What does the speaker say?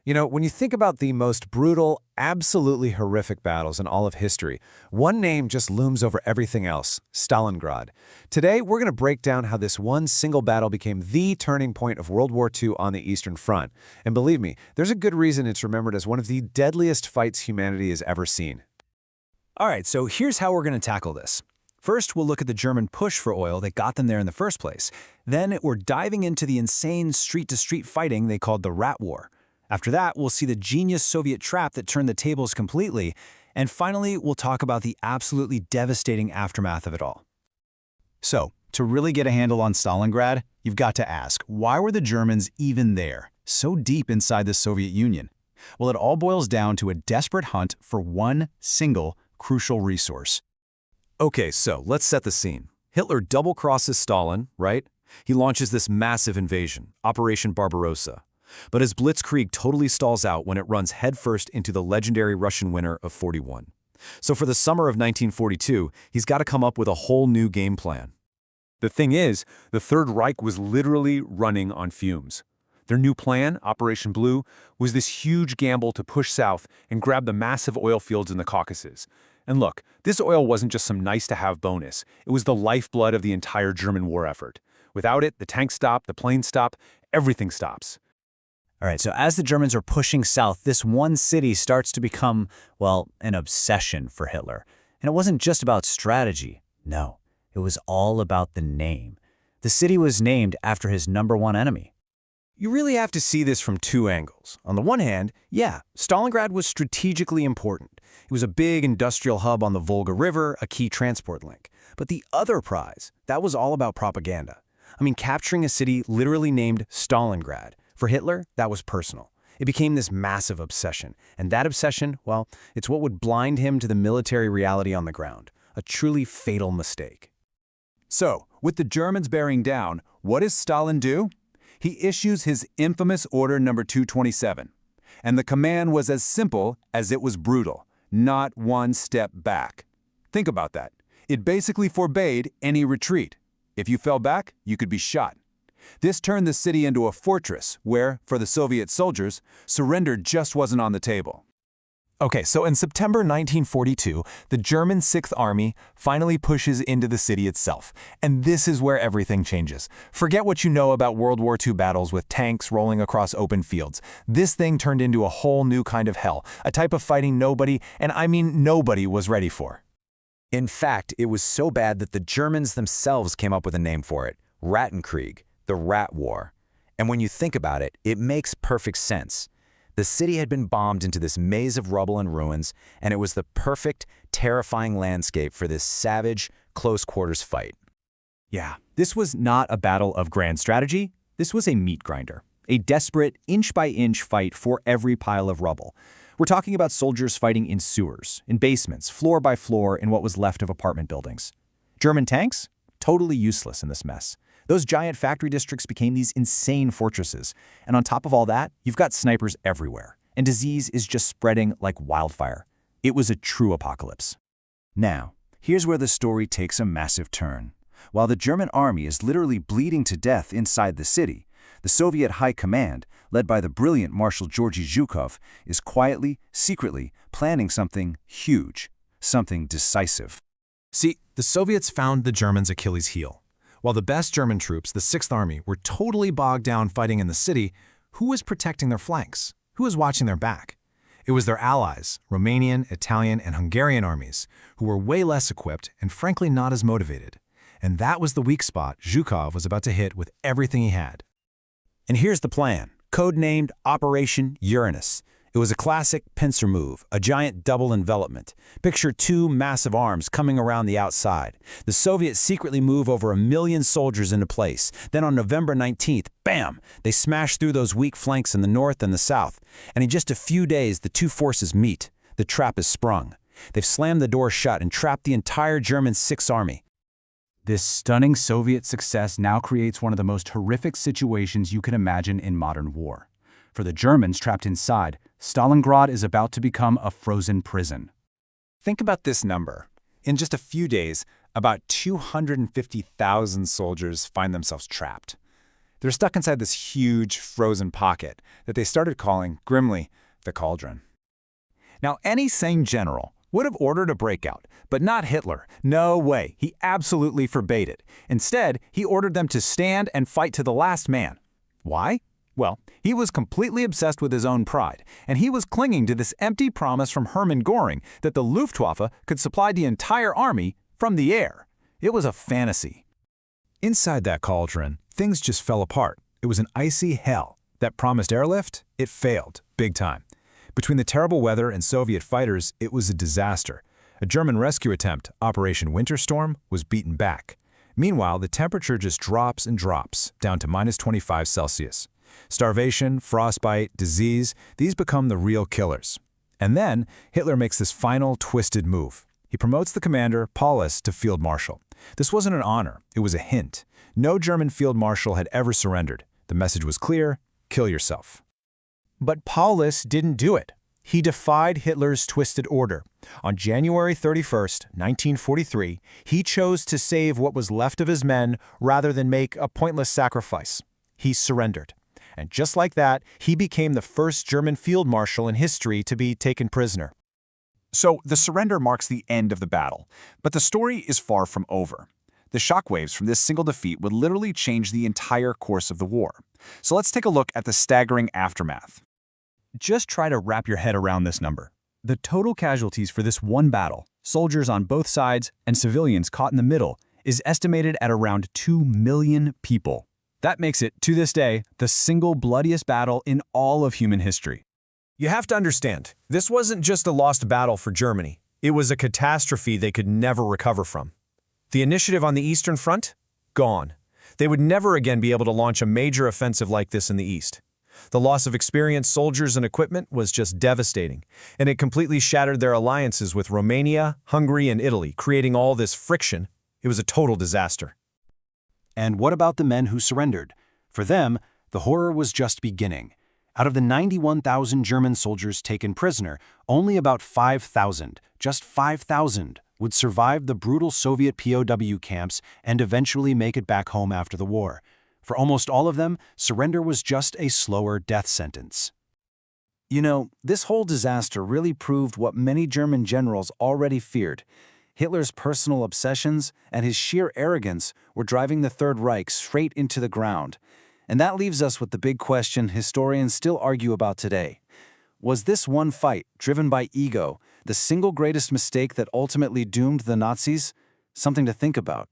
You know, when you think about the most brutal, absolutely horrific battles in all of history, one name just looms over everything else: Stalingrad. Today, we're going to break down how this one single battle became the turning point of World War II on the Eastern Front. And believe me, there's a good reason it's remembered as one of the deadliest fights humanity has ever seen. All right, so here's how we're going to tackle this. First, we'll look at the German push for oil that got them there in the first place. Then, we're diving into the insane street-to-street fighting they called the Rat War. After that, we'll see the genius Soviet trap that turned the tables completely. And finally, we'll talk about the absolutely devastating aftermath of it all. So, to really get a handle on Stalingrad, you've got to ask, why were the Germans even there, so deep inside the Soviet Union? Well, it all boils down to a desperate hunt for one single crucial resource. Okay, so let's set the scene. Hitler double-crosses Stalin, right? He launches this massive invasion, Operation Barbarossa. But his blitzkrieg totally stalls out when it runs headfirst into the legendary Russian winter of '41. So for the summer of 1942, he's got to come up with a whole new game plan. The thing is, the Third Reich was literally running on fumes. Their new plan, Operation Blue, was this huge gamble to push south and grab the massive oil fields in the Caucasus. And look, this oil wasn't just some nice-to-have bonus. It was the lifeblood of the entire German war effort. Without it, the tanks stop, the planes stop, everything stops. All right, so as the Germans are pushing south, this one city starts to become, well, an obsession for Hitler. And it wasn't just about strategy. No, it was all about the name. The city was named after his #1 enemy. You really have to see this from two angles. On the one hand, yeah, Stalingrad was strategically important. It was a big industrial hub on the Volga River, a key transport link. But the other prize, that was all about propaganda. I mean, capturing a city literally named Stalingrad. For Hitler, that was personal. It became this massive obsession. And that obsession, well, it's what would blind him to the military reality on the ground. A truly fatal mistake. So, with the Germans bearing down, what does Stalin do? He issues his infamous Order Number 227. And the command was as simple as it was brutal. Not one step back. Think about that. It basically forbade any retreat. If you fell back, you could be shot. This turned the city into a fortress where, for the Soviet soldiers, surrender just wasn't on the table. Okay, so in September 1942, the German Sixth Army finally pushes into the city itself. And this is where everything changes. Forget what you know about World War II battles with tanks rolling across open fields. This thing turned into a whole new kind of hell, a type of fighting nobody, and I mean nobody, was ready for. In fact, it was so bad that the Germans themselves came up with a name for it: Rattenkrieg, the Rat War. And when you think about it, it makes perfect sense. The city had been bombed into this maze of rubble and ruins, and it was the perfect, terrifying landscape for this savage, close-quarters fight. Yeah, this was not a battle of grand strategy. This was a meat grinder, a desperate, inch-by-inch fight for every pile of rubble. We're talking about soldiers fighting in sewers, in basements, floor by floor in what was left of apartment buildings. German tanks? Totally useless in this mess. Those giant factory districts became these insane fortresses. And on top of all that, you've got snipers everywhere. And disease is just spreading like wildfire. It was a true apocalypse. Now, here's where the story takes a massive turn. While the German army is literally bleeding to death inside the city, the Soviet High Command, led by the brilliant Marshal Georgy Zhukov, is quietly, secretly planning something huge, something decisive. See, the Soviets found the Germans' Achilles heel. While the best German troops, the Sixth Army, were totally bogged down fighting in the city, who was protecting their flanks? Who was watching their back? It was their allies, Romanian, Italian, and Hungarian armies, who were way less equipped and frankly not as motivated. And that was the weak spot Zhukov was about to hit with everything he had. And here's the plan, codenamed Operation Uranus. It was a classic pincer move, a giant double envelopment. Picture two massive arms coming around the outside. The Soviets secretly move over 1 million soldiers into place. Then on November 19th, bam, they smash through those weak flanks in the north and the south. And in just a few days, the two forces meet. The trap is sprung. They've slammed the door shut and trapped the entire German Sixth Army. This stunning Soviet success now creates one of the most horrific situations you can imagine in modern war. For the Germans trapped inside, Stalingrad is about to become a frozen prison. Think about this number. In just a few days, about 250,000 soldiers find themselves trapped. They're stuck inside this huge, frozen pocket that they started calling, grimly, the cauldron. Now, any sane general would have ordered a breakout, but not Hitler. No way. He absolutely forbade it. Instead, he ordered them to stand and fight to the last man. Why? Well, he was completely obsessed with his own pride, and he was clinging to this empty promise from Hermann Göring that the Luftwaffe could supply the entire army from the air. It was a fantasy. Inside that cauldron, things just fell apart. It was an icy hell. That promised airlift, it failed, big time. Between the terrible weather and Soviet fighters, it was a disaster. A German rescue attempt, Operation Winterstorm, was beaten back. Meanwhile, the temperature just drops and drops, down to -25 Celsius. Starvation, frostbite, disease, these become the real killers. And then, Hitler makes this final, twisted move. He promotes the commander, Paulus, to field marshal. This wasn't an honor, it was a hint. No German field marshal had ever surrendered. The message was clear: kill yourself. But Paulus didn't do it. He defied Hitler's twisted order. On January 31st, 1943, he chose to save what was left of his men rather than make a pointless sacrifice. He surrendered. And just like that, he became the first German field marshal in history to be taken prisoner. So the surrender marks the end of the battle, but the story is far from over. The shockwaves from this single defeat would literally change the entire course of the war. So let's take a look at the staggering aftermath. Just try to wrap your head around this number. The total casualties for this one battle, soldiers on both sides and civilians caught in the middle, is estimated at around 2 million people. That makes it, to this day, the single bloodiest battle in all of human history. You have to understand, this wasn't just a lost battle for Germany. It was a catastrophe they could never recover from. The initiative on the Eastern Front? Gone. They would never again be able to launch a major offensive like this in the East. The loss of experienced soldiers and equipment was just devastating, and it completely shattered their alliances with Romania, Hungary, and Italy, creating all this friction. It was a total disaster. And what about the men who surrendered? For them, the horror was just beginning. Out of the 91,000 German soldiers taken prisoner, only about 5,000, just 5,000, would survive the brutal Soviet POW camps and eventually make it back home after the war. For almost all of them, surrender was just a slower death sentence. You know, this whole disaster really proved what many German generals already feared. Hitler's personal obsessions and his sheer arrogance were driving the Third Reich straight into the ground. And that leaves us with the big question historians still argue about today. Was this one fight, driven by ego, the single greatest mistake that ultimately doomed the Nazis? Something to think about.